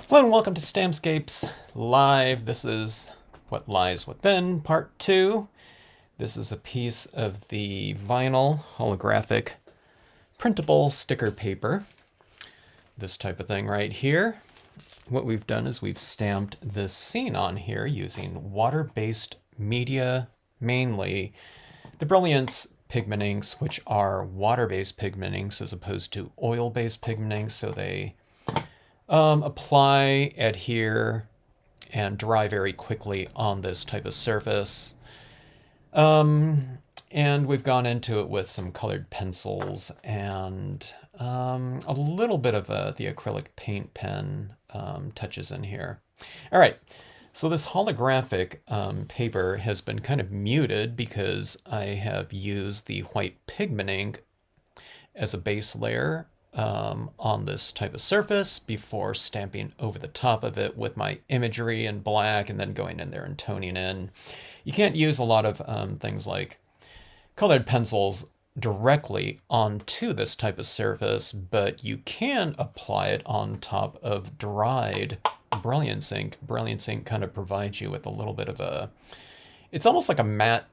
Hello and welcome to Stampscapes Live. This is What Lies Within, Part 2. This is a piece of the vinyl holographic printable sticker paper. This type of thing right here. What we've done is we've stamped this scene on here using water-based media, mainly the Brilliance pigment inks, which are water-based pigment inks as opposed to oil-based pigment inks, so they apply, adhere, and dry very quickly on this type of surface. And we've gone into it with some colored pencils and a little bit of the acrylic paint pen touches in here. All right, so this holographic paper has been kind of muted because I have used the white pigment ink as a base layer on this type of surface before stamping over the top of it with my imagery in black and then going in there and toning in. You can't use a lot of things like colored pencils directly onto this type of surface, but you can apply it on top of dried Brilliance ink. Brilliance ink kind of provides you with a little bit of a, it's almost like a matte,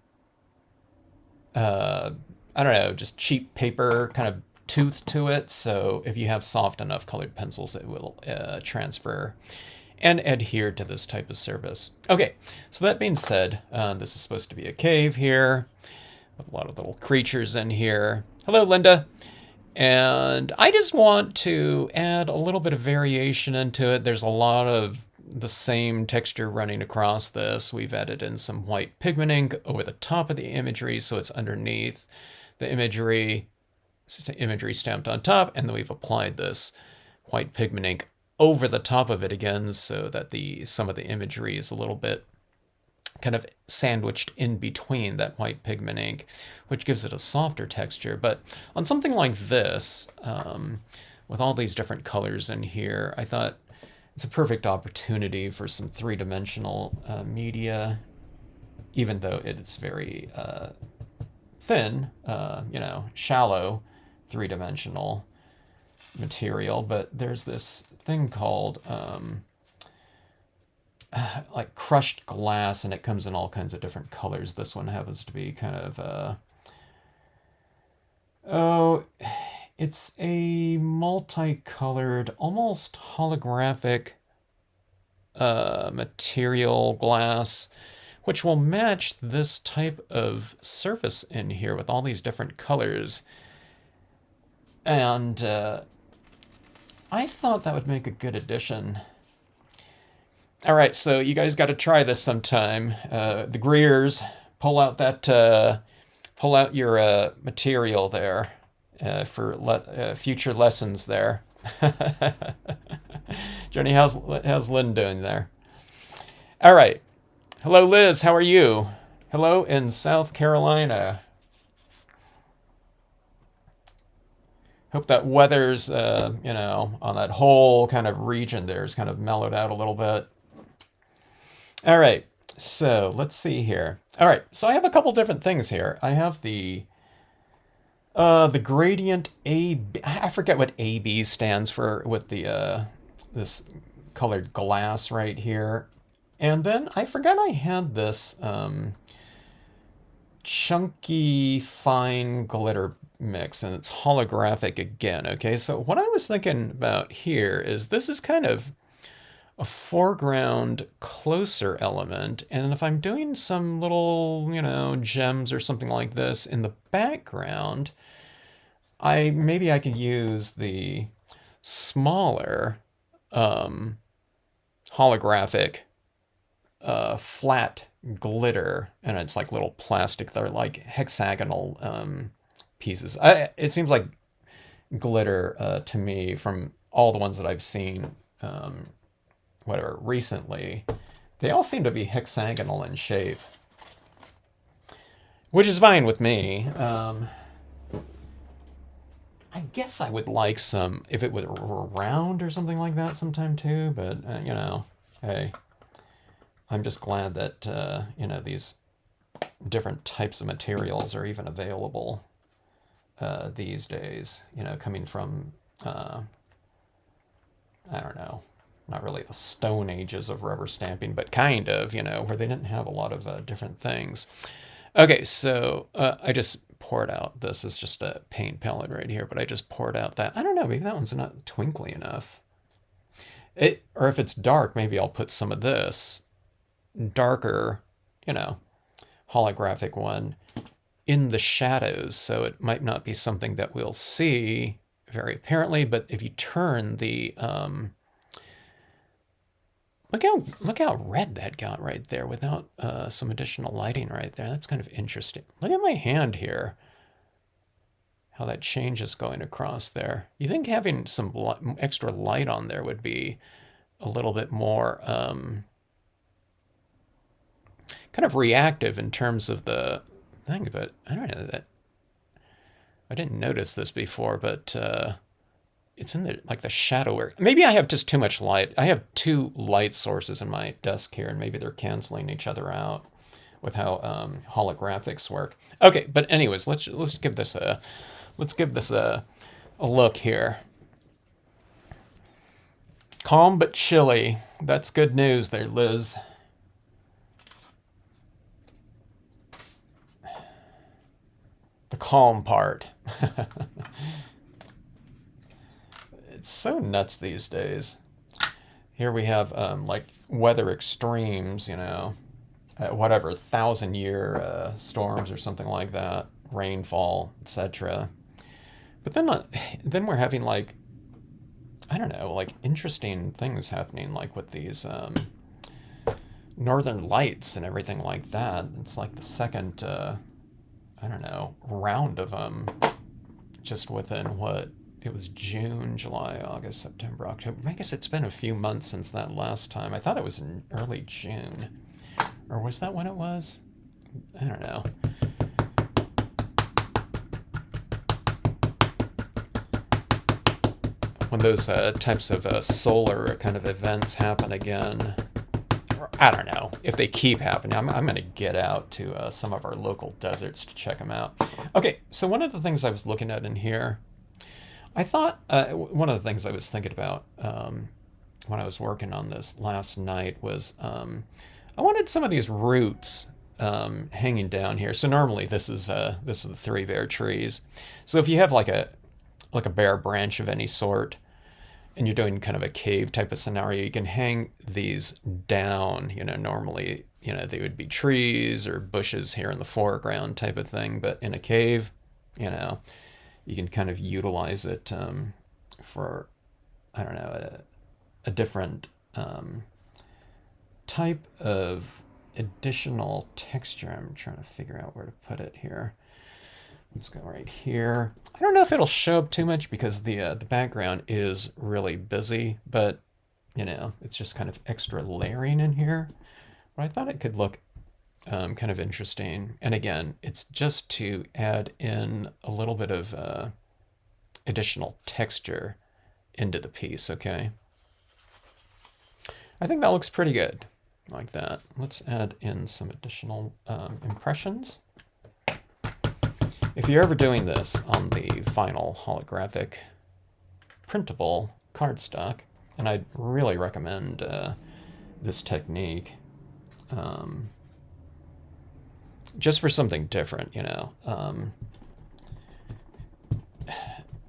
I don't know, just cheap paper kind of tooth to it, so if you have soft enough colored pencils, it will transfer and adhere to this type of surface. Okay, so that being said, this is supposed to be a cave here with a lot of little creatures in here. Hello, Linda. And I just want to add a little bit of variation into it. There's a lot of the same texture running across this. We've added in some white pigment ink over the top of the imagery, so it's underneath the imagery stamped on top, and then we've applied this white pigment ink over the top of it again so that some of the imagery is a little bit kind of sandwiched in between that white pigment ink, which gives it a softer texture. But on something like this, with all these different colors in here, I thought it's a perfect opportunity for some three-dimensional media, even though it's very thin, shallow three-dimensional material, but there's this thing called like crushed glass, and it comes in all kinds of different colors. This one happens to be kind of it's a multicolored, almost holographic material glass, which will match this type of surface in here with all these different colors. And I thought that would make a good addition. All right, so you guys got to try this sometime. The Greers, pull out your material there for future lessons there. Jenny, how's Lynn doing there? All right. Hello, Liz. How are you? Hello in South Carolina. Hope that weather's, on that whole kind of region there is kind of mellowed out a little bit. All right, so let's see here. All right, so I have a couple different things here. I have the gradient AB. I forget what AB stands for with the this colored glass right here. And then I forgot I had this chunky fine glitter mix, and it's holographic again. Okay, so what I was thinking about here is this is kind of a foreground closer element, and if I'm doing some little, gems or something like this in the background, maybe I could use the smaller holographic flat glitter, and it's like little plastic, they're like hexagonal pieces. It seems like glitter to me from all the ones that I've seen recently. They all seem to be hexagonal in shape, which is fine with me. I guess I would like some, if it were round or something like that sometime too, but hey, I'm just glad that, these different types of materials are even available these days, coming from, I don't know, I'm not really the Stone Ages of rubber stamping, but kind of, you know, where they didn't have a lot of different things. Okay, so I just poured out, this is just a paint palette right here, but I just poured out that, I don't know, maybe that one's not twinkly enough. Or if it's dark, maybe I'll put some of this darker, you know, holographic one in the shadows, so it might not be something that we'll see very apparently, but if you turn the, look how red that got right there without some additional lighting right there. That's kind of interesting. Look at my hand here, how that change is going across there. You think having some extra light on there would be a little bit more kind of reactive in terms of the thing, but I don't know that. I didn't notice this before, but it's in the like the shadow area. Maybe I have just too much light. I have two light sources in my desk here, and maybe they're canceling each other out with how holographics work. Okay, but anyways, let's give this a look here. Calm but chilly. That's good news there, Liz. The calm part. It's so nuts these days. Here we have like weather extremes, you know, whatever, 1,000-year storms or something like that, rainfall, etc. But then we're having like, I don't know, like interesting things happening, like with these northern lights and everything like that. It's like the second, I don't know, round of them just within what, it was June, July, August, September, October. I guess it's been a few months since that last time. I thought it was in early June. Or was that when it was? I don't know. When those types of solar kind of events happen again. Or I don't know if they keep happening. I'm going to get out to some of our local deserts to check them out. Okay, so one of the things I was looking at in here, I thought, one of the things I was thinking about when I was working on this last night was I wanted some of these roots hanging down here. So normally this is the three bare trees. So if you have like a bare branch of any sort, and you're doing kind of a cave type of scenario, you can hang these down. You know, normally, you know, they would be trees or bushes here in the foreground type of thing, but in a cave, you know, you can kind of utilize it for, I don't know, a different type of additional texture. I'm trying to figure out where to put it here. Let's go right here. I don't know if it'll show up too much because the background is really busy, but you know, it's just kind of extra layering in here. But I thought it could look kind of interesting. And again, it's just to add in a little bit of additional texture into the piece, okay? I think that looks pretty good, like that. Let's add in some additional impressions. If you're ever doing this on the final holographic printable cardstock, and I'd really recommend this technique, just for something different, you know.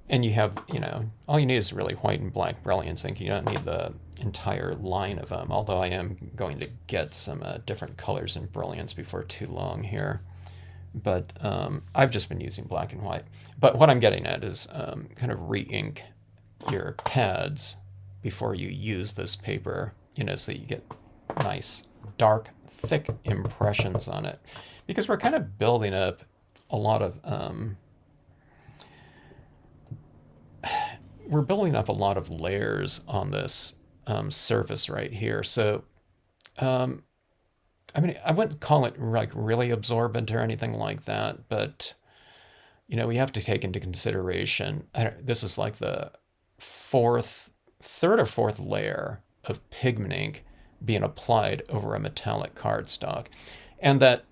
And you have, you know, all you need is really white and black brilliance ink. You don't need the entire line of them, although I am going to get some different colors and brilliance before too long here. But I've just been using black and white. But what I'm getting at is kind of re-ink your pads before you use this paper, you know, so you get nice, dark, thick impressions on it. Because we're kind of building up a lot of layers on this surface right here. So I mean, I wouldn't call it like really absorbent or anything like that, but you know, we have to take into consideration, this is like the third or fourth layer of pigment ink being applied over a metallic cardstock. And that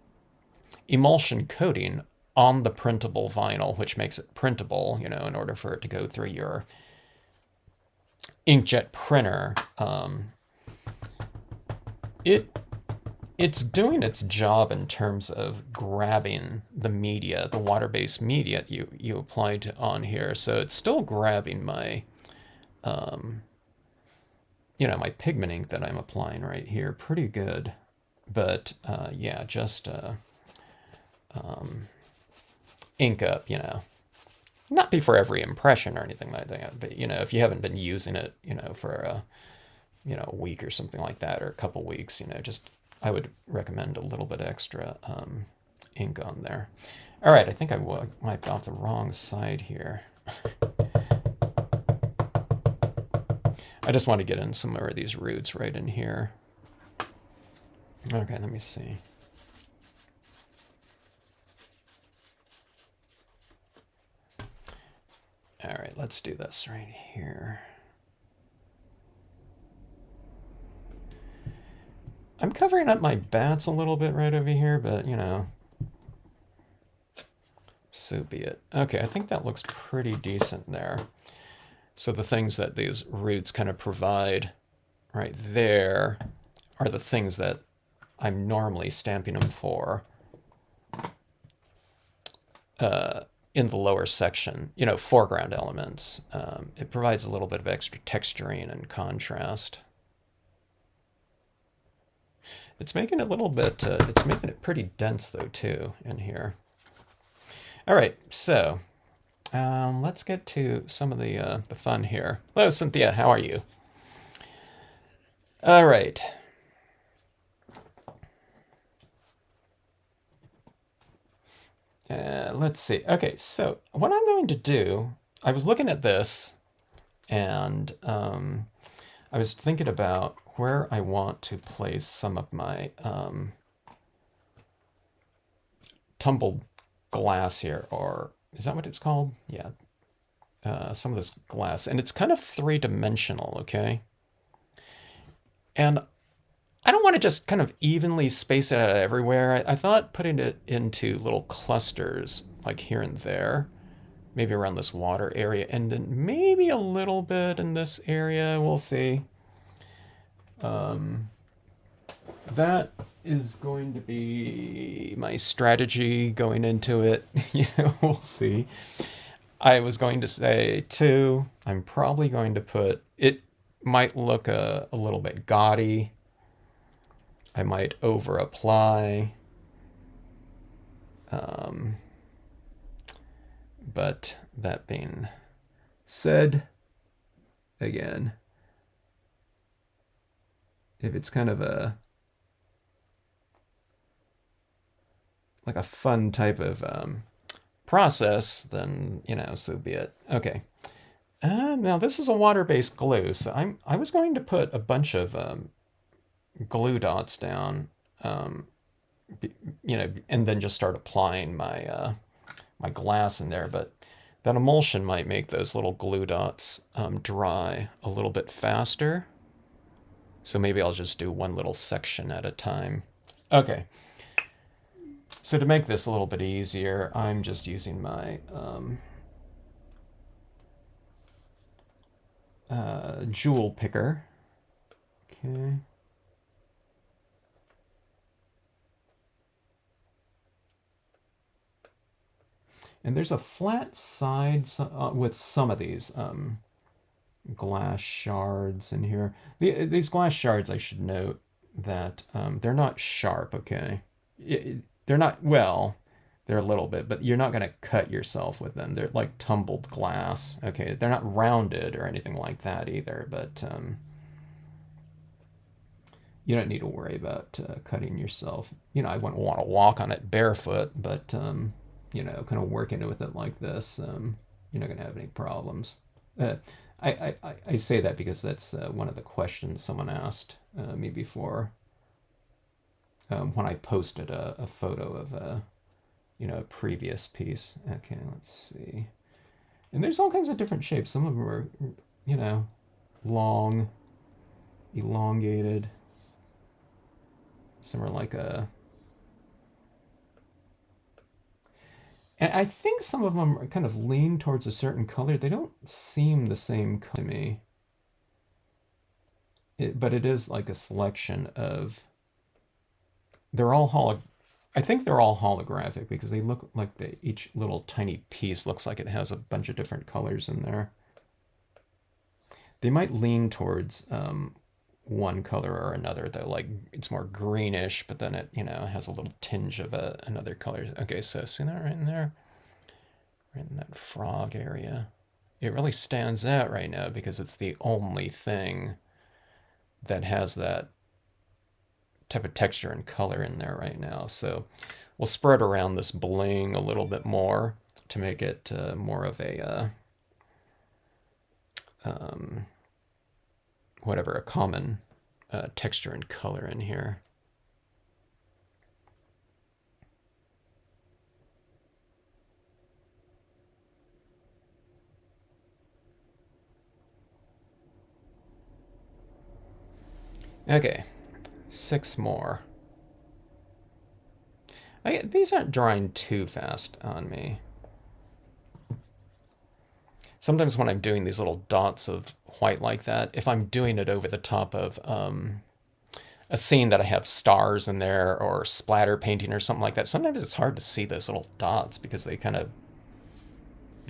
emulsion coating on the printable vinyl, which makes it printable, you know, in order for it to go through your inkjet printer, it it's doing its job in terms of grabbing the media, the water-based media you applied on here. So it's still grabbing my, my pigment ink that I'm applying right here pretty good. But yeah, just ink up, not be for every impression or anything like that. But, if you haven't been using it, for a week or something like that, or a couple weeks, just I would recommend a little bit extra ink on there. All right, I think I wiped off the wrong side here. I just want to get in some more of these roots right in here. Okay, let me see. All right, let's do this right here. I'm covering up my bats a little bit right over here, but, so be it. Okay, I think that looks pretty decent there. So the things that these roots kind of provide right there are the things that I'm normally stamping them for in the lower section, foreground elements. It provides a little bit of extra texturing and contrast. It's making it a little bit, it's making it pretty dense though too in here. All right, so let's get to some of the fun here. Hello, Cynthia, how are you? All right. Let's see. Okay, so what I'm going to do, I was looking at this, and I was thinking about where I want to place some of my tumbled glass here, or is that what it's called? Yeah, some of this glass, and it's kind of three-dimensional, okay? And I don't want to just kind of evenly space it out everywhere. I thought putting it into little clusters, like here and there, maybe around this water area, and then maybe a little bit in this area. We'll see. That is going to be my strategy going into it. We'll see. I was going to say, too, I'm probably going to put, it might look a little bit gaudy. I might over apply. But that being said, again, if it's kind of like a fun type of process, then, so be it. Okay. Now this is a water-based glue, so I was going to put a bunch of glue dots down, and then just start applying my my glass in there, but that emulsion might make those little glue dots dry a little bit faster. So maybe I'll just do one little section at a time. Okay. So to make this a little bit easier, I'm just using my jewel picker. Okay. And there's a flat side with some of these glass shards in here. These glass shards, I should note that they're not sharp, okay? They're not, well, they're a little bit, but you're not going to cut yourself with them. They're like tumbled glass, okay? They're not rounded or anything like that either, but you don't need to worry about cutting yourself. I wouldn't want to walk on it barefoot, but kind of working with it like this, you're not going to have any problems. I say that because that's one of the questions someone asked me before when I posted a photo of a previous piece. Okay, let's see. And there's all kinds of different shapes. Some of them are, long, elongated. Some are like a... And I think some of them kind of lean towards a certain color. They don't seem the same to me. but it is like a selection of, they're all I think they're all holographic because they look like each little tiny piece looks like it has a bunch of different colors in there. They might lean towards one color or another though, like it's more greenish, but then it, has a little tinge of another color. Okay, so see that right in there? Right in that frog area. It really stands out right now because it's the only thing that has that type of texture and color in there right now. So we'll spread around this bling a little bit more to make it more of a whatever, a common texture and color in here. Okay, 6 more. These aren't drying too fast on me. Sometimes when I'm doing these little dots of white like that, if I'm doing it over the top of a scene that I have stars in there or splatter painting or something like that, sometimes it's hard to see those little dots because they kind of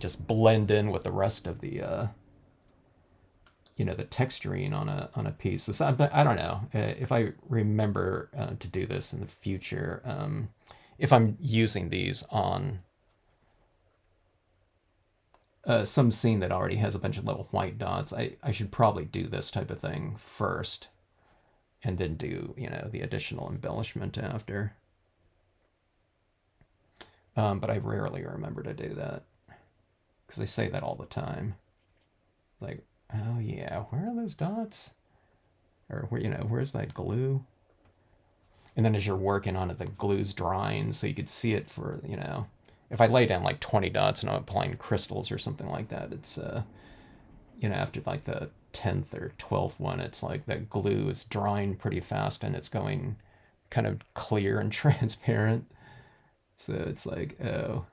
just blend in with the rest of the the texturing on a piece. So I don't know if I remember to do this in the future. If I'm using these on some scene that already has a bunch of little white dots, I should probably do this type of thing first and then do, the additional embellishment after. But I rarely remember to do that because I say that all the time. Like, oh yeah, where are those dots? Or where's that glue? And then as you're working on it, the glue's drying, so you could see it for, if I lay down like 20 dots and I'm applying crystals or something like that, it's, after like the 10th or 12th one, it's like that glue is drying pretty fast and it's going kind of clear and transparent. So it's like, oh,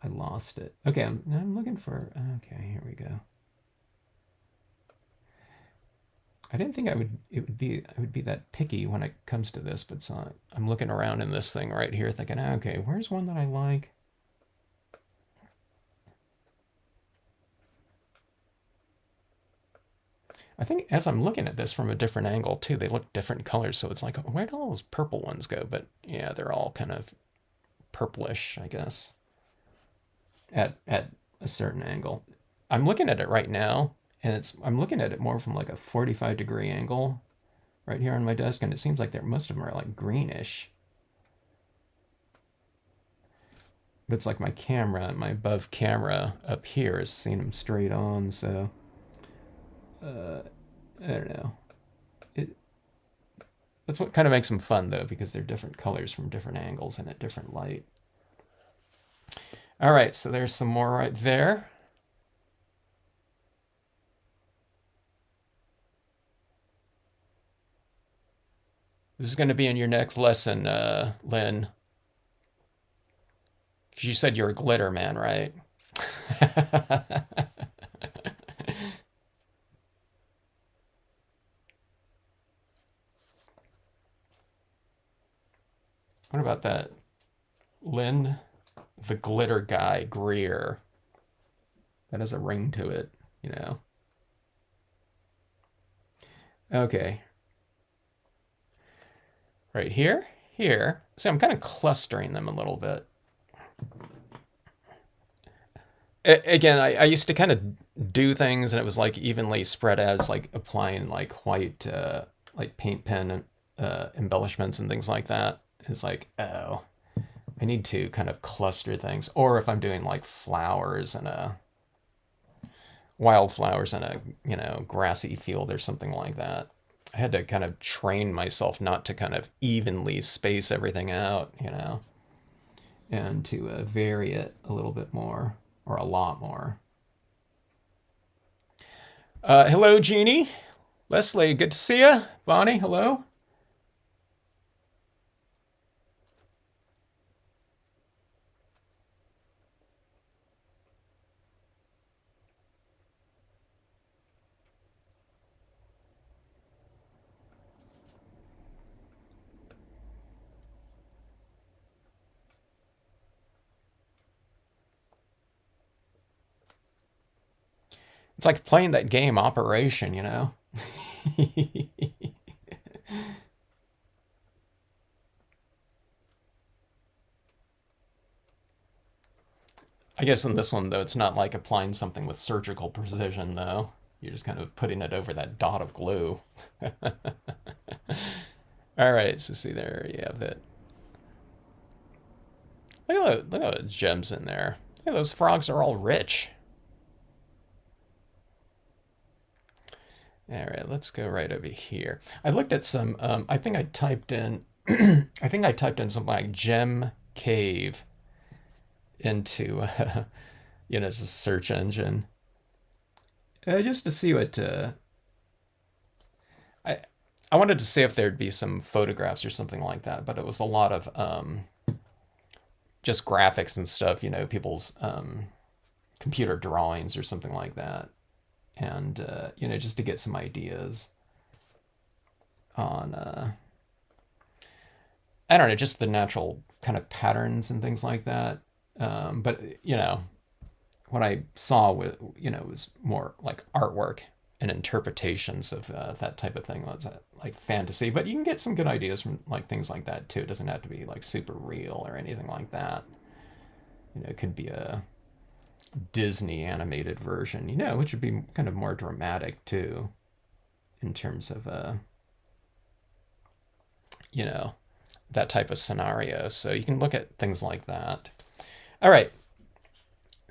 I lost it. Okay, I'm looking for, okay, here we go. I didn't think I would be that picky when it comes to this, but I'm looking around in this thing right here thinking, okay, where's one that I like? I think as I'm looking at this from a different angle too, they look different colors, so it's like, where do all those purple ones go? But yeah, they're all kind of purplish, I guess, at a certain angle. I'm looking at it right now, and I'm looking at it more from like a 45-degree angle right here on my desk, and it seems like most of them are like greenish. But it's like my above camera up here is seeing them straight on, so I don't know. It That's what kind of makes them fun though, because they're different colors from different angles and at different light. All right, so there's some more right there. This is going to be in your next lesson, Lynn. Because you said you're a glitter man, right? What about that? Lynn, the glitter guy, Greer. That has a ring to it. Okay. Right here, here. See, I'm kind of clustering them a little bit. Again, I used to kind of do things and it was like evenly spread out. It's like applying like white, like paint pen embellishments and things like that. It's like, oh, I need to kind of cluster things. Or if I'm doing like flowers and wildflowers in a grassy field or something like that. I had to kind of train myself not to kind of evenly space everything out, and to vary it a little bit more or a lot more. Hello, Jeannie. Leslie, good to see you. Bonnie, hello. It's like playing that game Operation, I guess in this one, though, it's not like applying something with surgical precision, though. You're just kind of putting it over that dot of glue. All right, so see there you have that. Look at those gems in there. Look, those frogs are all rich. All right, let's go right over here. I looked at some. I think I typed in. I think I typed in something like gem cave into, as a search engine, just to see what. I I wanted to see if there'd be some photographs or something like that, but it was a lot of just graphics and stuff. People's computer drawings or something like that, and just to get some ideas on I don't know, just the natural kind of patterns and things like that. But what I saw was was more like artwork and interpretations of that type of thing. That's like fantasy, but you can get some good ideas from like things like that too. It doesn't have to be like super real or anything like that. It could be a Disney animated version, which would be kind of more dramatic too, in terms of you know, that type of scenario. So you can look at things like that. All right.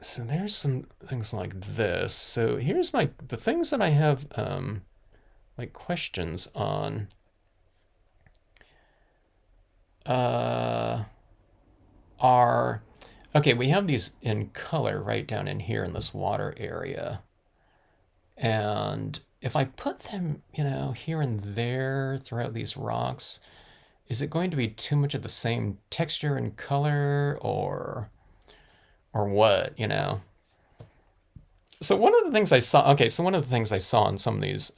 So there's some things like this. So here's the things that I have like questions on. Are okay, we have these in color right down in here in this water area. And if I put them, here and there throughout these rocks, is it going to be too much of the same texture and color or what, So one of the things I saw, okay, so one of the things I saw in some of these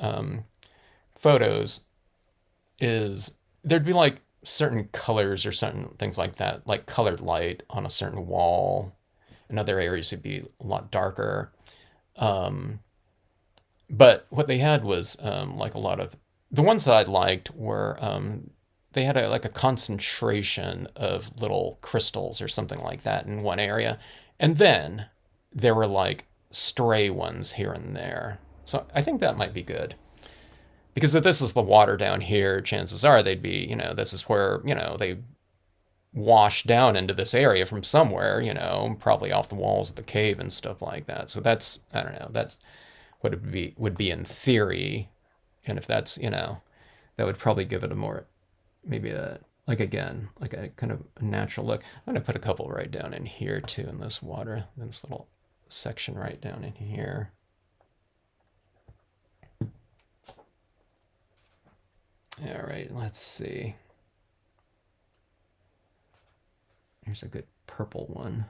photos is there'd be like certain colors or certain things like that, like colored light on a certain wall. In other areas, it'd be a lot darker. But what they had was like a lot of the ones that I liked were they had like a concentration of little crystals or something like that in one area, and then there were like stray ones here and there. So I think that might be good. Because if this is the water down here, chances are they'd be, this is where, they wash down into this area from somewhere, probably off the walls of the cave and stuff like that. So that's, I don't know, that's what it would be in theory. And if that's, that would probably give it a more, maybe a, like again, like a kind of natural look. I'm going to put a couple right down in here too in this water, in this little section right down in here. All right, let's see. Here's a good purple one.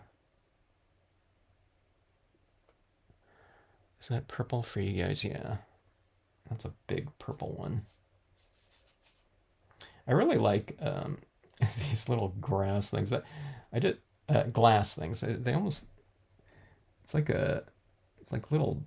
Is that purple for you guys? Yeah. That's a big purple one. I really like these little grass things. I did glass things. They almost, it's like little,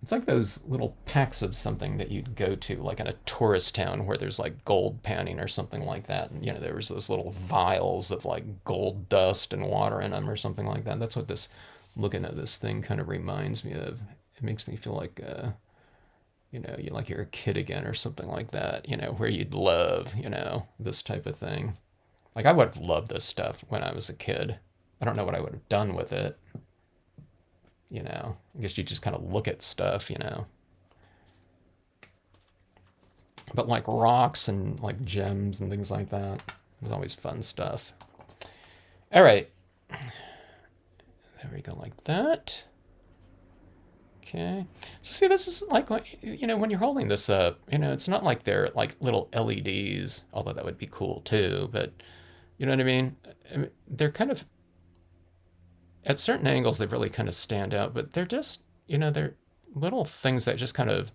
it's like those little packs of something that you'd go to, like in a tourist town where there's like gold panning or something like that. And, there was those little vials of like gold dust and water in them or something like that. That's what looking at this thing kind of reminds me of. It makes me feel like, you're a kid again or something like that, where you'd love, this type of thing. Like I would have loved this stuff when I was a kid. I don't know what I would have done with it. I guess you just kind of look at stuff, But like rocks and like gems and things like that, it was always fun stuff. All right. There we go, like that. Okay. So see, this is like, when you're holding this up, it's not like they're like little LEDs, although that would be cool too, but you know what I mean? They're kind of, at certain angles, they really kind of stand out, but they're just, they're little things that just kind of,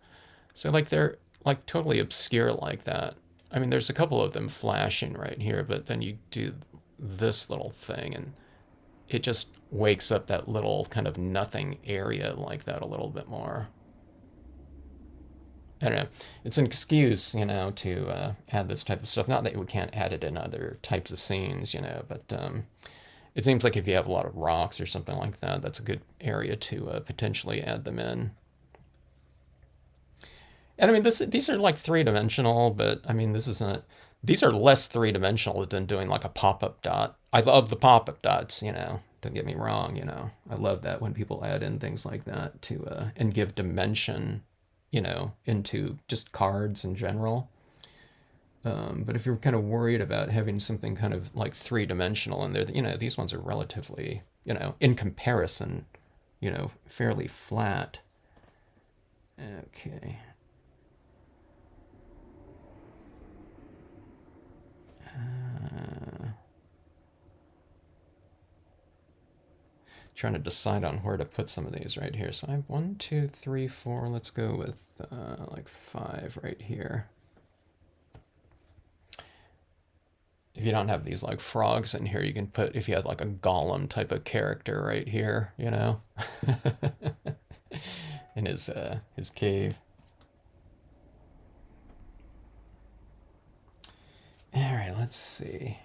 so like they're like totally obscure like that. I mean, there's a couple of them flashing right here, but then you do this little thing and it just wakes up that little kind of nothing area like that a little bit more. I don't know. It's an excuse, to add this type of stuff. Not that we can't add it in other types of scenes, but it seems like if you have a lot of rocks or something like that, that's a good area to potentially add them in. And I mean, these are like three-dimensional, but I mean, this isn't. These are less three-dimensional than doing like a pop-up dot. I love the pop-up dots, Don't get me wrong, I love that when people add in things like that to and give dimension, into just cards in general. But if you're kind of worried about having something kind of like three-dimensional in there, these ones are relatively, in comparison, fairly flat. Okay. Trying to decide on where to put some of these right here. So I have 1, 2, 3, 4. Let's go with like 5 right here. If you don't have these like frogs in here, you can put, if you had like a golem type of character right here, in his cave. All right, let's see.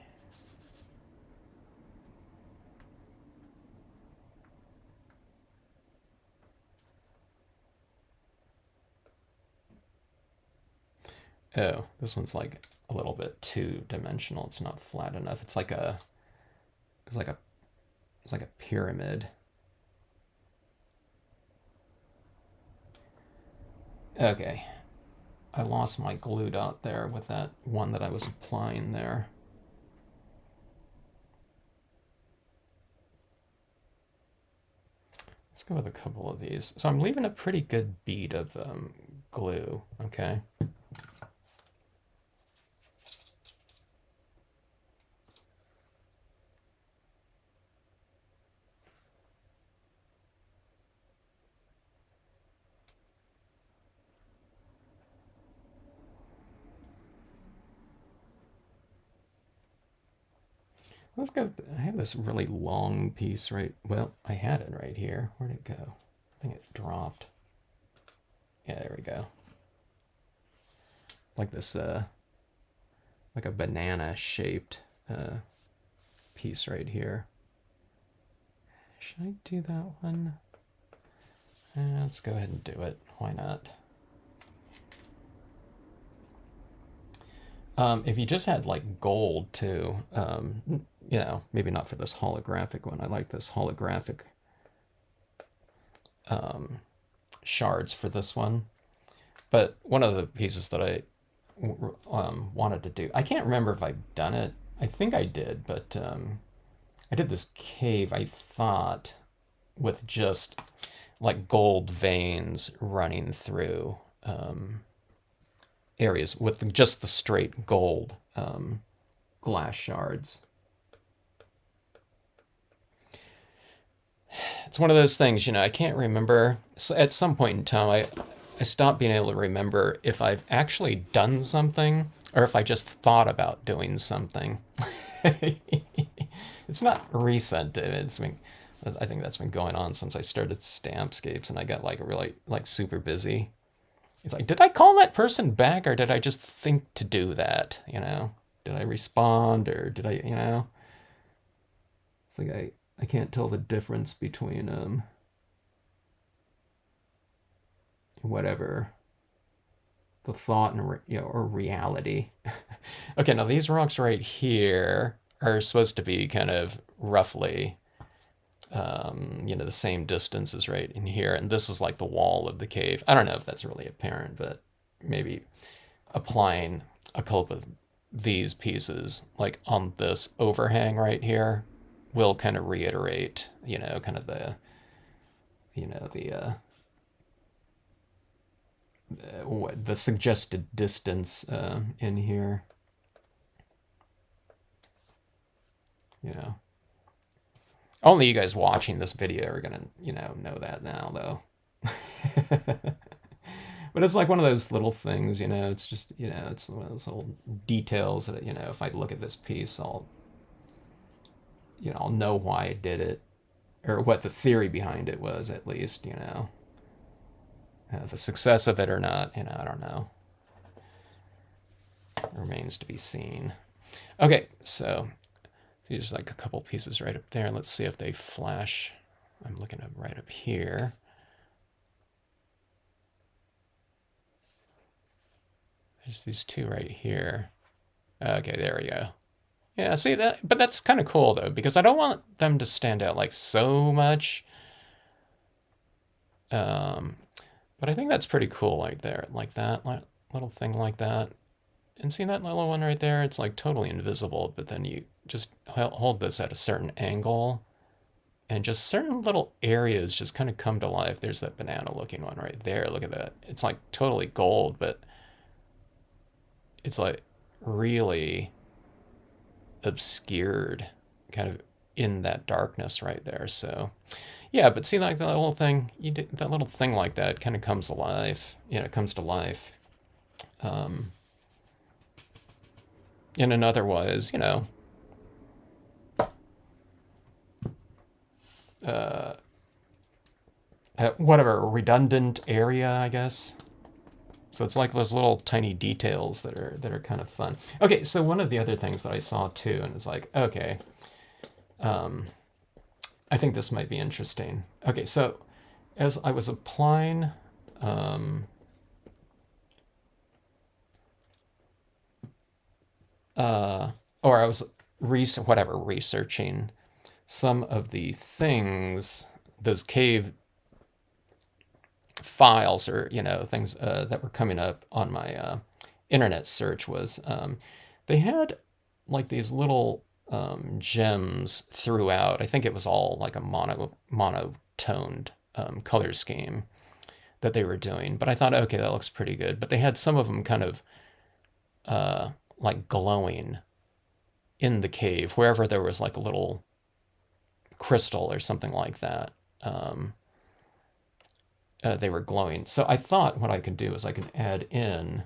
Oh, this one's like a little bit two-dimensional. It's not flat enough. It's like a pyramid. Okay. I lost my glue dot there with that one that I was applying there. Let's go with a couple of these. So I'm leaving a pretty good bead of glue, okay? Let's go. I have this really long piece right. Well, I had it right here. Where'd it go? I think it dropped. Yeah, there we go. Like this, like a banana-shaped piece right here. Should I do that one? Let's go ahead and do it. Why not? If you just had like gold too, maybe not for this holographic one. I like this holographic shards for this one. But one of the pieces that I wanted to do, I can't remember if I've done it. I think I did, but I did this cave, I thought, with just like gold veins running through areas with just the straight gold glass shards. It's one of those things, I can't remember. So at some point in time, I stopped being able to remember if I've actually done something or if I just thought about doing something. It's not recent. I think that's been going on since I started Stampscapes and I got like really like super busy. It's like, did I call that person back or did I just think to do that? Did I respond or did I, It's like I can't tell the difference between whatever the thought and or reality. Okay, now these rocks right here are supposed to be kind of roughly the same distance as right in here, and this is like the wall of the cave. I don't know if that's really apparent, but maybe applying a couple of these pieces like on this overhang right here will kind of reiterate, kind of the the suggested distance in here. Only you guys watching this video are gonna, know that now, though. But it's like one of those little things, it's just, it's one of those little details that, if I look at this piece, I'll know why I did it. or what the theory behind it was, at least, the success of it or not, I don't know. Remains to be seen. Okay, so there's like a couple pieces right up there. Let's see if they flash. I'm looking up right up here. There's these two right here. Okay, there we go. Yeah, see that, but that's kind of cool though, because I don't want them to stand out like so much. But I think that's pretty cool, like there, like that little thing like that. And see that little one right there? It's like totally invisible, but then you just hold this at a certain angle, and just certain little areas just kind of come to life. There's that banana looking one right there. Look at that. It's like totally gold, but it's like really obscured kind of in that darkness right there. So yeah, but see like that little thing, that little thing like that kind of comes alive. It comes to life. And another was, whatever, redundant area, I guess. So it's like those little tiny details that are kind of fun. Okay, so one of the other things that I saw too, and it's like, okay, I think this might be interesting. Okay, so as I was applying, or I was researching some of the things, those cave files, or things that were coming up on my internet search, was they had like these little gems throughout. I think it was all like a monotoned color scheme that they were doing, but I thought, okay, that looks pretty good. But they had some of them kind of like glowing in the cave wherever there was like a little crystal or something like that. They were glowing. So I thought what I could do is I could add in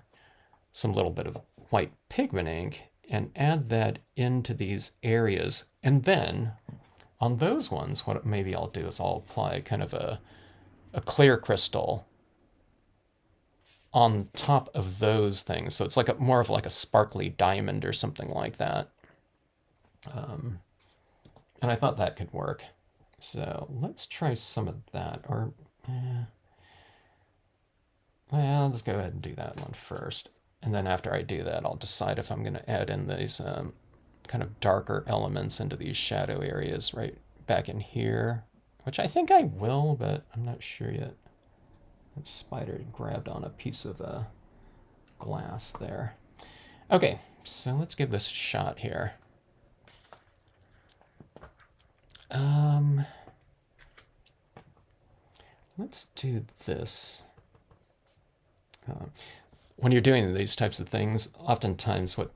some little bit of white pigment ink and add that into these areas. And then on those ones, what maybe I'll do is I'll apply kind of a clear crystal on top of those things. So it's like more of like a sparkly diamond or something like that. And I thought that could work. So let's try some of that. Or, well, let's go ahead and do that one first. And then after I do that, I'll decide if I'm going to add in these kind of darker elements into these shadow areas right back in here, which I think I will, but I'm not sure yet. That spider grabbed on a piece of glass there. Okay, so let's give this a shot here. Let's do this. When you're doing these types of things, oftentimes what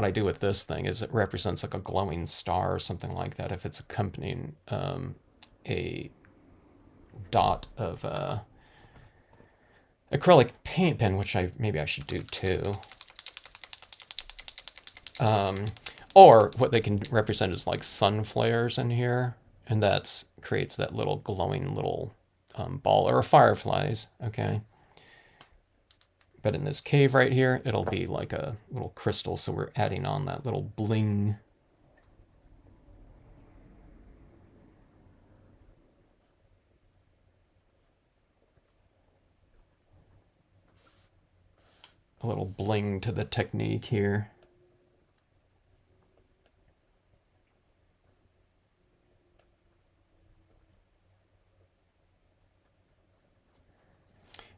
I do with this thing is it represents like a glowing star or something like that if it's accompanying a dot of acrylic paint pen, which maybe I should do too. Or what they can represent is like sun flares in here, and that creates that little glowing little ball, or fireflies, okay? But in this cave right here, it'll be like a little crystal, so we're adding on that little bling. A little bling to the technique here.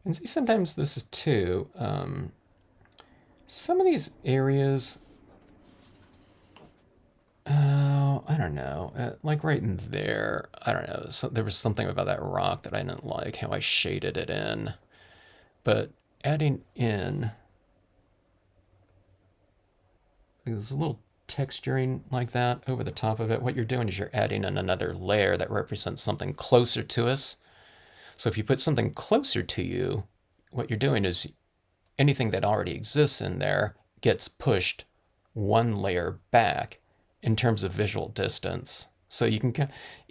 And see, sometimes this is too, some of these areas, I don't know, like right in there, I don't know, so there was something about that rock that I didn't like, how I shaded it in. But adding in, there's a little texturing like that over the top of it. What you're doing is you're adding in another layer that represents something closer to us. So if you put something closer to you, what you're doing is anything that already exists in there gets pushed one layer back in terms of visual distance. So you can,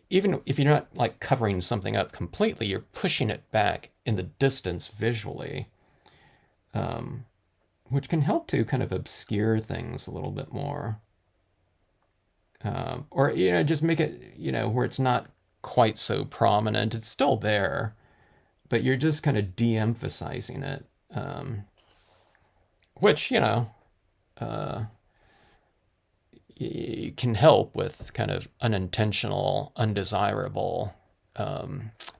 even if you're not like covering something up completely, you're pushing it back in the distance visually, which can help to kind of obscure things a little bit more. Or, just make it, where it's not quite so prominent. It's still there, but you're just kind of de-emphasizing it, which, can help with kind of unintentional, undesirable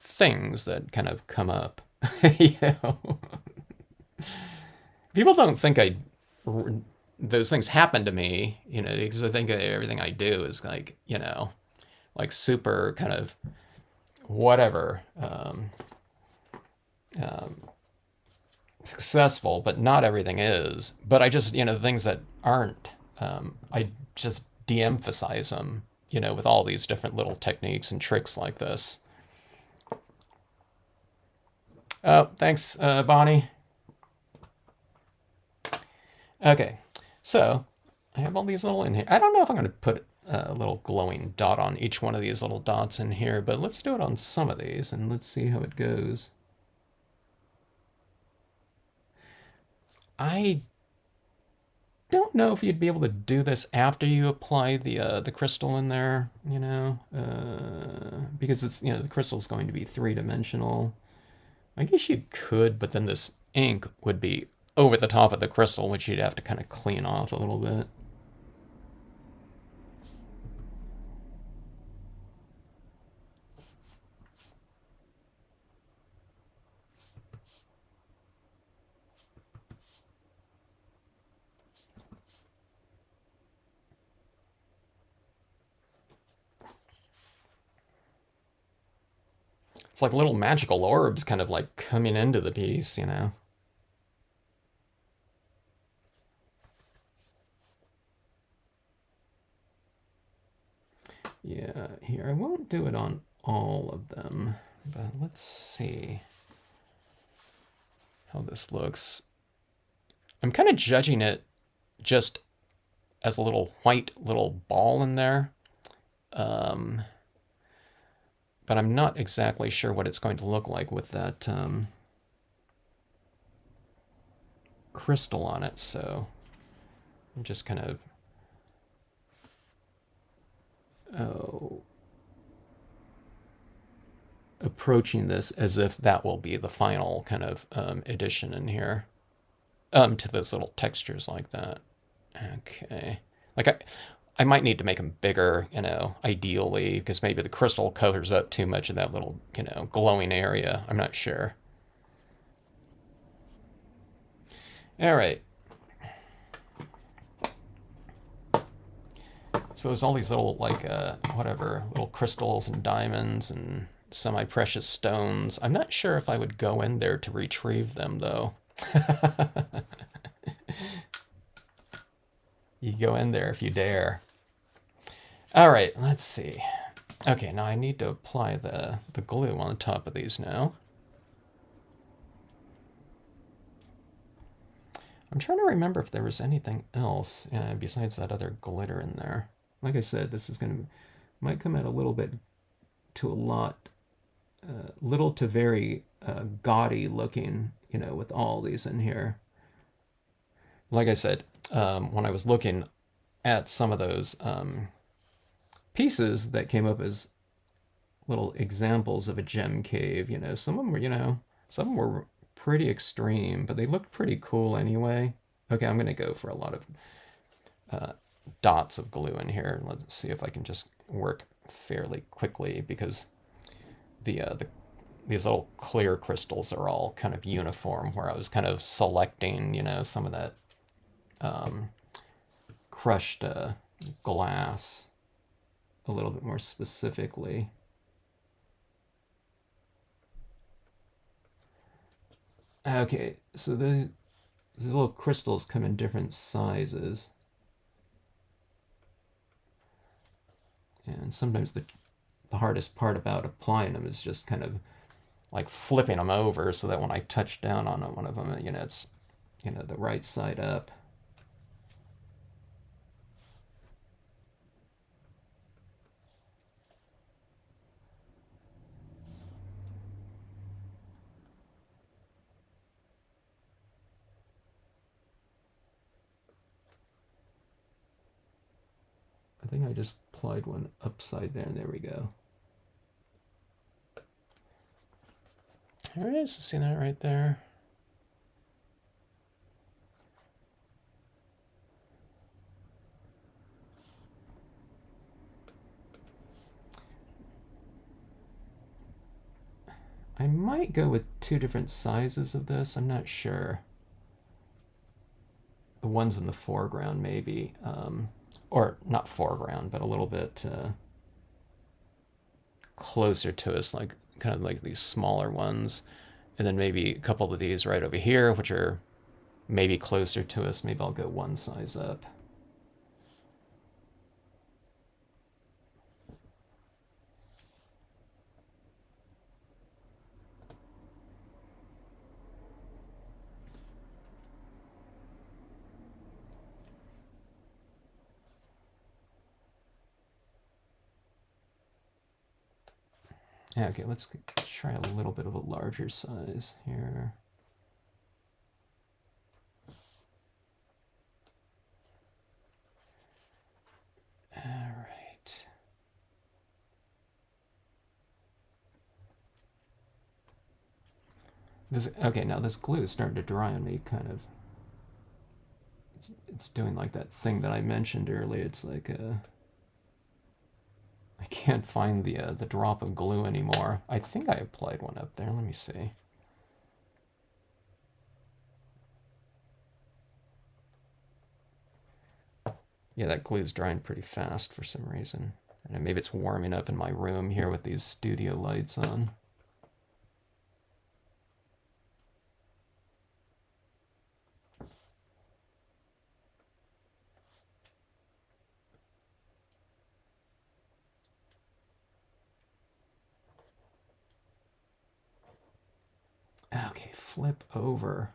things that kind of come up. you know? People don't think those things happen to me, because I think that everything I do is like, like super kind of whatever, successful, but not everything is. But I just, the things that aren't, I just de-emphasize them, with all these different little techniques and tricks like this. Oh, thanks, Bonnie. Okay, so I have all these little in here. I don't know if I'm going to put a little glowing dot on each one of these little dots in here, but let's do it on some of these and let's see how it goes. I don't know if you'd be able to do this after you apply the crystal in there, because it's, the crystal's going to be three-dimensional. I guess you could, but then this ink would be over the top of the crystal, which you'd have to kind of clean off a little bit. It's like little magical orbs kind of like coming into the piece, Yeah, here, I won't do it on all of them, but let's see how this looks. I'm kind of judging it just as a little white little ball in there. But I'm not exactly sure what it's going to look like with that crystal on it, so I'm just kind of approaching this as if that will be the final kind of addition in here to those little textures like that. Okay, like I might need to make them bigger, ideally, because maybe the crystal covers up too much of that little, glowing area. I'm not sure. All right. So there's all these little, like, whatever, little crystals and diamonds and semi-precious stones. I'm not sure if I would go in there to retrieve them, though. You go in there if you dare. All right, let's see. Okay, now I need to apply the glue on the top of these now. I'm trying to remember if there was anything else besides that other glitter in there. Like I said, this is might come out a little bit to a lot, little to very gaudy looking, with all these in here. Like I said, when I was looking at some of those pieces that came up as little examples of a gem cave, some of them were, some of them were pretty extreme, but they looked pretty cool anyway. Okay, I'm going to go for a lot of dots of glue in here. Let's see if I can just work fairly quickly, because these little clear crystals are all kind of uniform, where I was kind of selecting, some of that crushed glass a little bit more specifically. Okay, so these little crystals come in different sizes. And sometimes the hardest part about applying them is just kind of like flipping them over so that when I touch down on one of them, it's, the right side up. think I just applied one upside down. There we go. All right, so see that right there? I might go with two different sizes of this. I'm not sure. The ones in the foreground, maybe. Or not foreground, but a little bit closer to us, like kind of like these smaller ones. And then maybe a couple of these right over here, which are maybe closer to us. Maybe I'll go one size up. Okay, let's try a little bit of a larger size here. All right. Okay, now this glue is starting to dry on me, kind of. It's doing like that thing that I mentioned earlier. It's like I can't find the drop of glue anymore. I think I applied one up there. Let me see. Yeah, that glue's drying pretty fast for some reason. And maybe it's warming up in my room here with these studio lights on. Okay, flip over.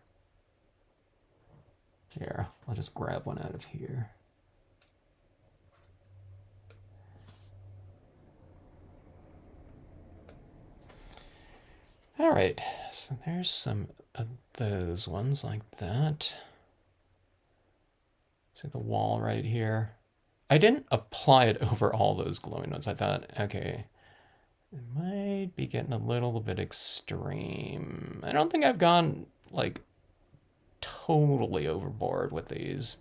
Here, I'll just grab one out of here. All right, so there's some of those ones like that. See the wall right here? I didn't apply it over all those glowing ones. I thought, okay, it might be getting a little bit extreme. I don't think I've gone like totally overboard with these,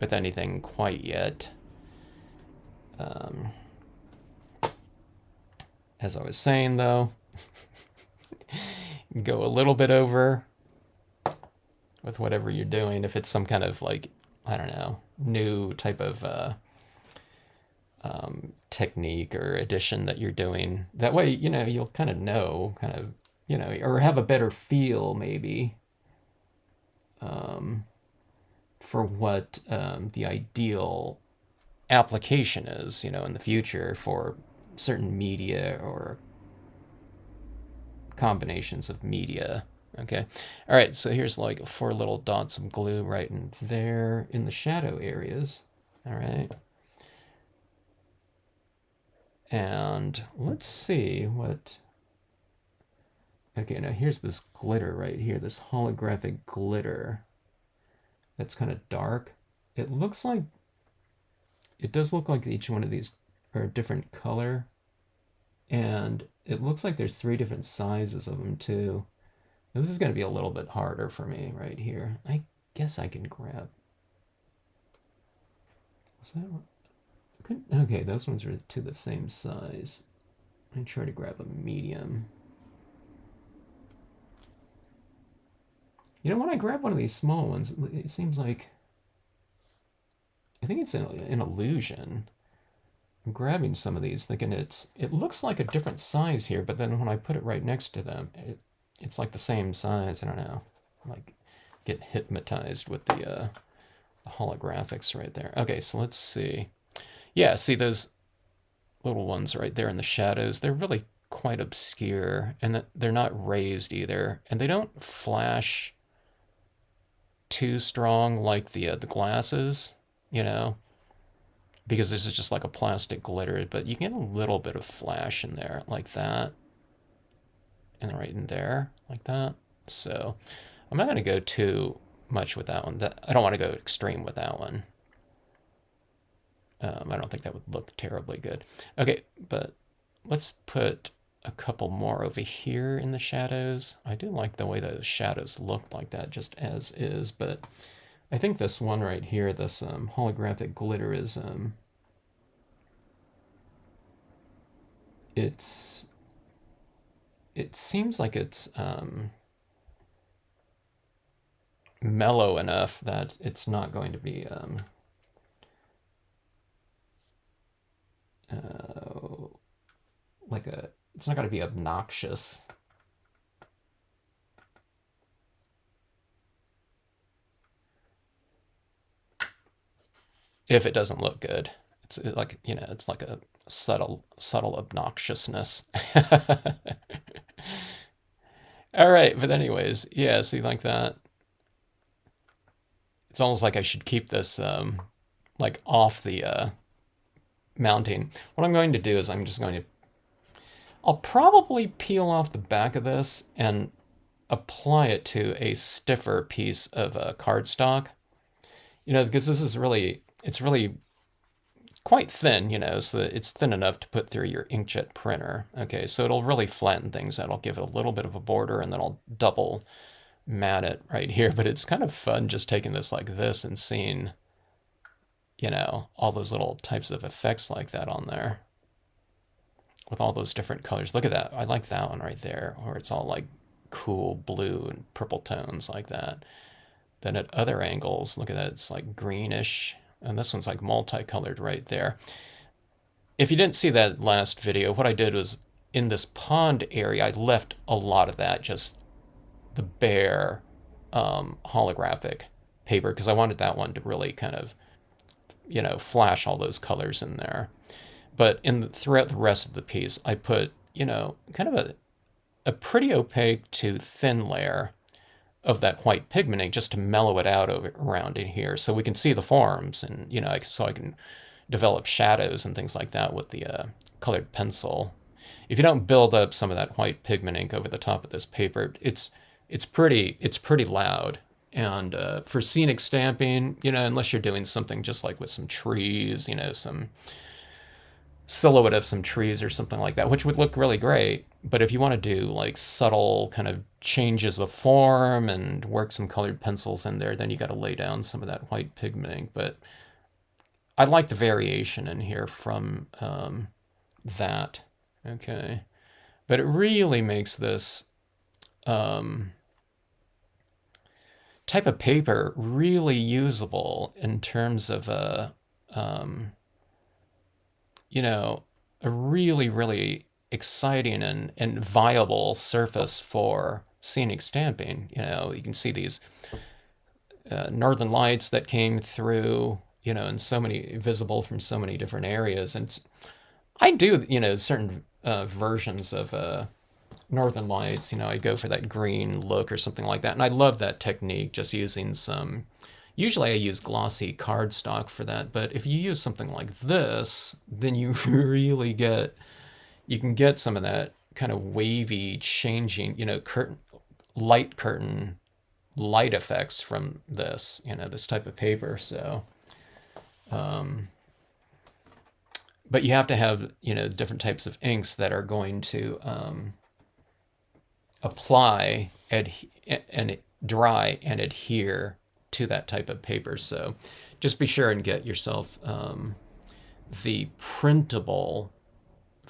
with anything quite yet. As I was saying though, go a little bit over with whatever you're doing. If it's some kind of like, I don't know, new type of technique or addition that you're doing, that way, you know, you'll kind of, you know, or have a better feel maybe for what the ideal application is, you know, in the future for certain media or combinations of media. Okay. All right. So here's like 4 little dots of glue right in there in the shadow areas. All right. And let's see what. Okay. Now here's this glitter right here, this holographic glitter that's kind of dark. It looks like. It does look like each one of these are a different color. And it looks like there's 3 different sizes of them too. This is going to be a little bit harder for me right here. I guess I can grab. Was that one? Okay, those ones are to the same size. I try to grab a medium. You know, when I grab one of these small ones, it seems like I think it's an illusion. I'm grabbing some of these thinking it looks like a different size here, but then when I put it right next to them, it's like the same size. I don't know. Like get hypnotized with the holographics right there. Okay, so let's see. Yeah, see those little ones right there in the shadows? They're really quite obscure, and they're not raised either, and they don't flash too strong like the glasses, you know, because this is just like a plastic glitter, but you get a little bit of flash in there like that, and right in there like that. So I'm not going to go too much with that one. I don't want to go extreme with that one. I don't think that would look terribly good. Okay, but let's put a couple more over here in the shadows. I do like the way those shadows look like that just as is, but I think this one right here, this holographic glitter is, it seems like it's mellow enough that it's not going to be it's not going to be obnoxious. If it doesn't look good, it's like, it's like a subtle obnoxiousness. All right, but anyways, yeah, see, like that. It's almost like I should keep this like off the mounting. What I'm going to do is I'll probably peel off the back of this and apply it to a stiffer piece of cardstock. Because it's really quite thin, so it's thin enough to put through your inkjet printer. Okay, so it'll really flatten things out. I'll give it a little bit of a border, and then I'll double mat it right here. But it's kind of fun just taking this like this and seeing, all those little types of effects like that on there with all those different colors. Look at that. I like that one right there, where it's all like cool blue and purple tones like that. Then at other angles, look at that, it's like greenish, and this one's like multicolored right there. If you didn't see that last video, what I did was in this pond area, I left a lot of that, just the bare holographic paper, because I wanted that one to really kind of, flash all those colors in there. But throughout the rest of the piece, I put, kind of a pretty opaque to thin layer of that white pigmenting just to mellow it out around in here, so we can see the forms, and so I can develop shadows and things like that with the colored pencil. If you don't build up some of that white pigment ink over the top of this paper, it's pretty loud. And for scenic stamping, unless you're doing something just like with some trees, some silhouette of some trees or something like that, which would look really great. But if you want to do like subtle kind of changes of form and work some colored pencils in there, then you got to lay down some of that white pigment ink. But I like the variation in here from that. Okay. But it really makes this type of paper really usable in terms of a really, really exciting and viable surface for scenic stamping. You can see these northern lights that came through, and so many visible from so many different areas. And I do, certain versions of northern lights, I go for that green look or something like that. And I love that technique, just using usually I use glossy cardstock for that, but if you use something like this, then you really you can get some of that kind of wavy changing, curtain light effects from this, this type of paper. So, but you have to have, different types of inks that are going to apply and dry and adhere to that type of paper. So just be sure and get yourself the printable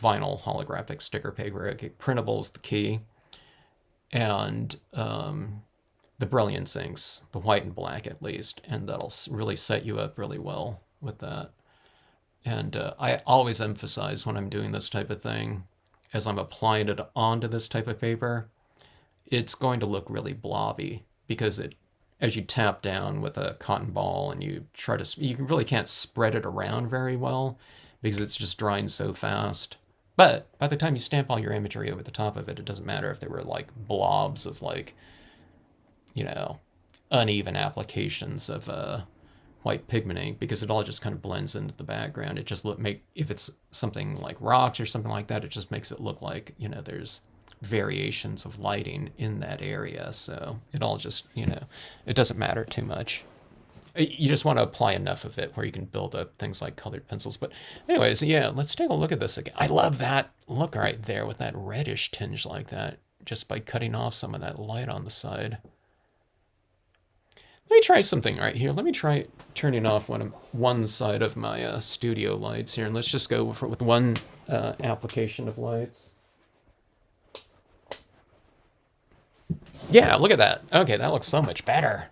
vinyl holographic sticker paper. Okay, printable is the key. And the Brilliance inks, the white and black at least, and that'll really set you up really well with that. And I always emphasize when I'm doing this type of thing, as I'm applying it onto this type of paper, it's going to look really blobby, because as you tap down with a cotton ball and you really can't spread it around very well, because it's just drying so fast. But by the time you stamp all your imagery over the top of it, it doesn't matter if they were like blobs of like, uneven applications of white pigment ink, because it all just kind of blends into the background. It just if it's something like rocks or something like that, it just makes it look like, there's variations of lighting in that area. So it all just, it doesn't matter too much. You just want to apply enough of it where you can build up things like colored pencils. But anyways, yeah, let's take a look at this again. I love that look right there with that reddish tinge like that, just by cutting off some of that light on the side. Let me try something right here. Let me try turning off one side of my studio lights here, and let's just go with one application of lights. Yeah, look at that. Okay, that looks so much better.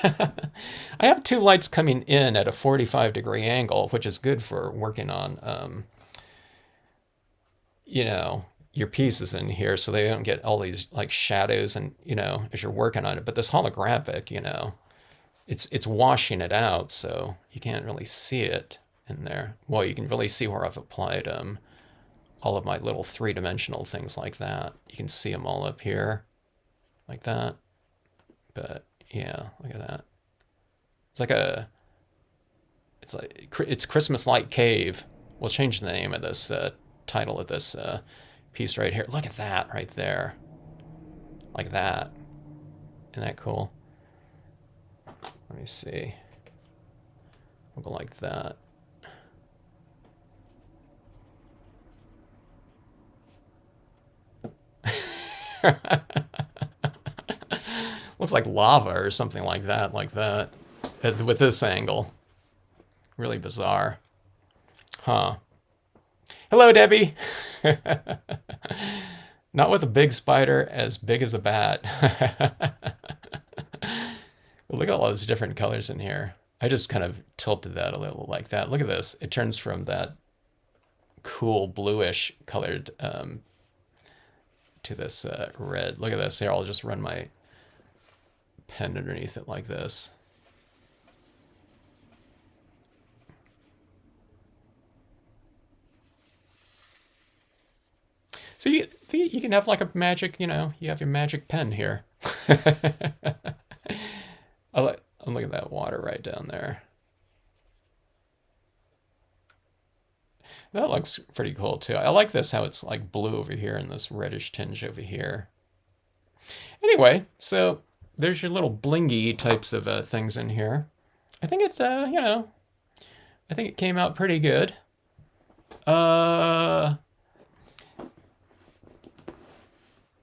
I have two lights coming in at a 45-degree angle, which is good for working on, you know, your pieces in here so they don't get all these like shadows and, you know, as you're working on it. But this holographic, you know, it's washing it out, so you can't really see it in there. Well, you can really see where I've applied all of my little three-dimensional things like that. You can see them all up here like that. But yeah, look at that. It's Christmas Light Cave. We'll change the name of this title of this piece right here. Look at that right there. Like that. Isn't that cool? Let me see. We'll go like that. Looks like lava or something like that, with this angle. Really bizarre. Huh. Hello, Debbie. Not with a big spider as big as a bat. Look at all those different colors in here. I just kind of tilted that a little like that. Look at this. It turns from that cool bluish colored to this red. Look at this. Here, I'll just run my pen underneath it like this. So you can have like a magic, you know, you have your magic pen here. Oh, look at that water right down there. That looks pretty cool too. I like this, how it's like blue over here and this reddish tinge over here. Anyway, so there's your little blingy types of things in here. I think it's, you know, I think it came out pretty good.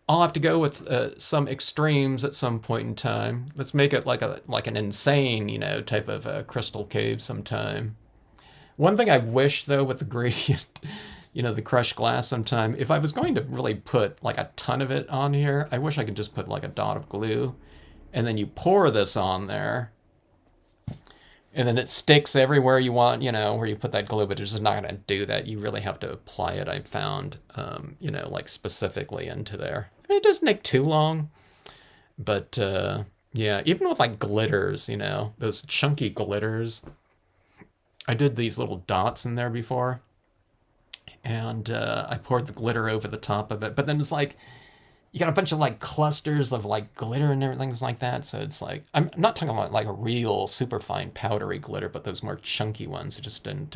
I'll have to go with some extremes at some point in time. Let's make it like an insane, you know, type of crystal cave sometime. One thing I wish though with the gradient, you know, the crushed glass sometime, if I was going to really put like a ton of it on here, I wish I could just put like a dot of glue, and then you pour this on there, and then it sticks everywhere you want, you know, where you put that glue, but it's just not going to do that. You really have to apply it, I've found, you know, like specifically into there. I mean, it doesn't take too long, but yeah, even with like glitters, you know, those chunky glitters, I did these little dots in there before, and I poured the glitter over the top of it, but then it's like, you got a bunch of like clusters of like glitter and everything like that. So it's like, I'm not talking about like a real super fine powdery glitter, but those more chunky ones. It just didn't,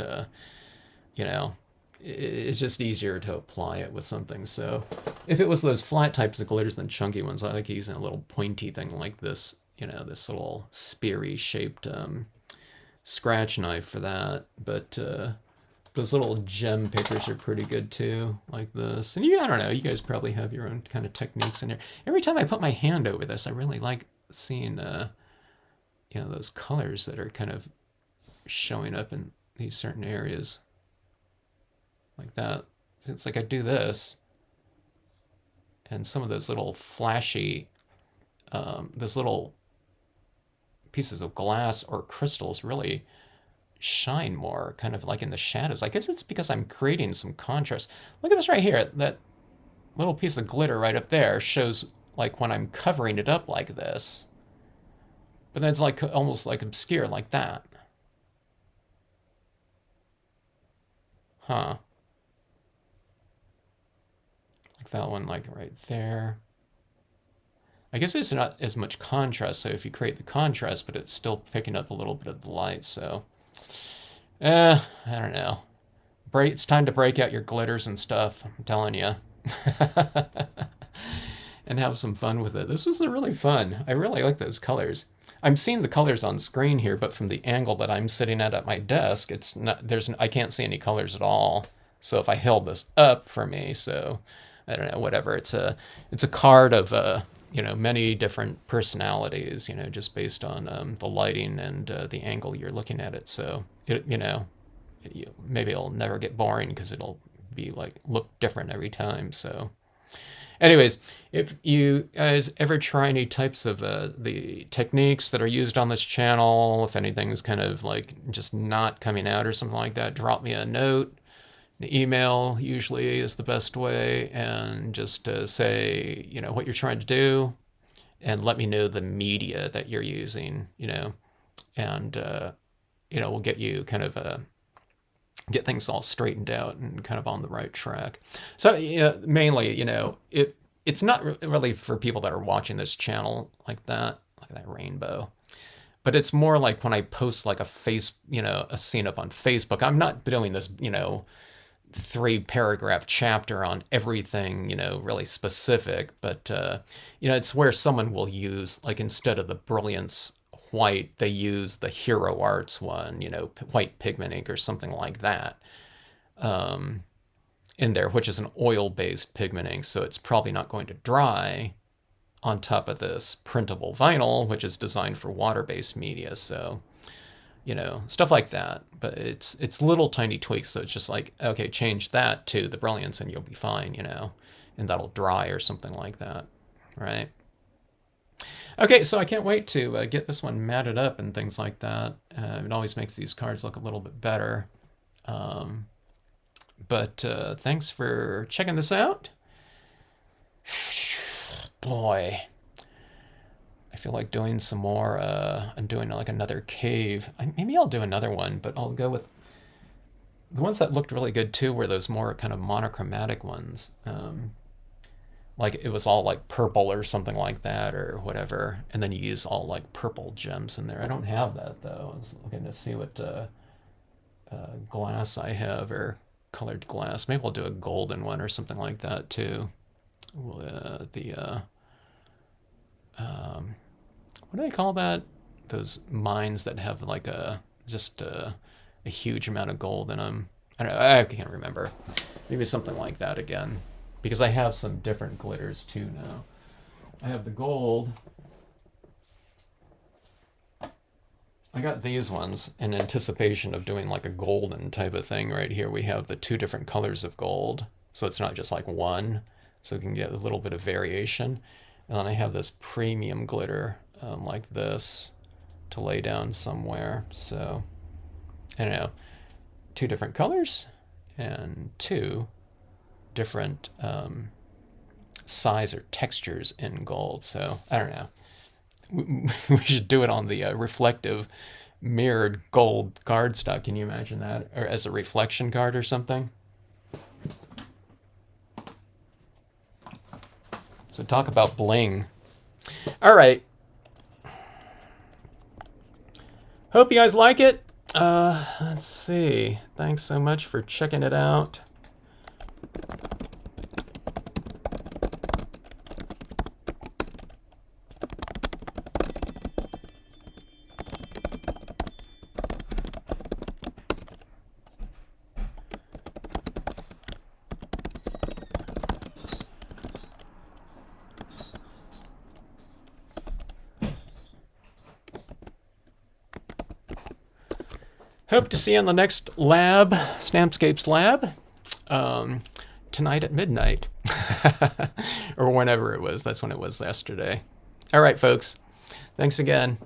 you know, it's just easier to apply it with something. So if it was those flat types of glitters than chunky ones, I like using a little pointy thing like this, you know, this little speary shaped scratch knife for that. But those little gem pickers are pretty good too, like this. And I don't know, you guys probably have your own kind of techniques in here. Every time I put my hand over this, I really like seeing, you know, those colors that are kind of showing up in these certain areas. Like that. It's like I do this, and some of those little flashy, those little pieces of glass or crystals really shine more, kind of like in the shadows. I guess it's because I'm creating some contrast. Look at this right here. That little piece of glitter right up there shows like when I'm covering it up like this. But then it's like almost like obscure like that. Huh. Like that one like right there. I guess it's not as much contrast, so if you create the contrast, but it's still picking up a little bit of the light, so I don't know. It's time to break out your glitters and stuff, I'm telling you. And have some fun with it. This was really fun. I really like those colors. I'm seeing the colors on screen here, but from the angle that I'm sitting at my desk, it's not, I can't see any colors at all. So if I held this up for me, so I don't know, whatever, it's a card of, you know, many different personalities, you know, just based on the lighting and the angle you're looking at it. So, you know, maybe it'll never get boring because it'll be like, look different every time. So anyways, if you guys ever try any types of the techniques that are used on this channel, if anything's kind of like just not coming out or something like that, drop me a note. An email usually is the best way, and just say, you know, what you're trying to do, and let me know the media that you're using, you know, and, you know, we'll get you kind of get things all straightened out and kind of on the right track. So mainly, you know, it's not really for people that are watching this channel like that rainbow, but it's more like when I post like a scene up on Facebook. I'm not doing this, you know, 3-paragraph chapter on everything, you know, really specific, but you know, it's where someone will use, like, instead of the Brilliance white, they use the Hero Arts one, you know, white pigment ink or something like that in there, which is an oil-based pigment ink, so it's probably not going to dry on top of this printable vinyl, which is designed for water-based media. So, you know, stuff like that. But it's little tiny tweaks, so it's just like, okay, change that to the Brilliance and you'll be fine, you know, and that'll dry or something like that, right? Okay, so I can't wait to get this one matted up and things like that. It always makes these cards look a little bit better. But thanks for checking this out. Boy, I feel like doing some more. I'm doing like another cave. Maybe I'll do another one, but I'll go with the ones that looked really good too were those more kind of monochromatic ones. Like it was all like purple or something like that or whatever, and then you use all like purple gems in there. I don't have that though. I was looking to see what glass I have, or colored glass. Maybe we'll do a golden one or something like that too. What do they call that? Those mines that have like just a huge amount of gold in them. I don't know. I can't remember. Maybe something like that again. Because I have some different glitters too now. I have the gold. I got these ones in anticipation of doing like a golden type of thing. Right here we have the 2 different colors of gold. So it's not just like one. So we can get a little bit of variation. And then I have this premium glitter like this to lay down somewhere. So, I don't know, 2 different colors and 2 different size or textures in gold. So I don't know. We should do it on the reflective mirrored gold cardstock. Can you imagine that? Or as a reflection card or something? So talk about bling. All right. Hope you guys like it. Let's see. Thanks so much for checking it out. Hope to see you in the next lab, Stampscapes lab, tonight at midnight, or whenever it was. That's when it was yesterday. All right, folks. Thanks again.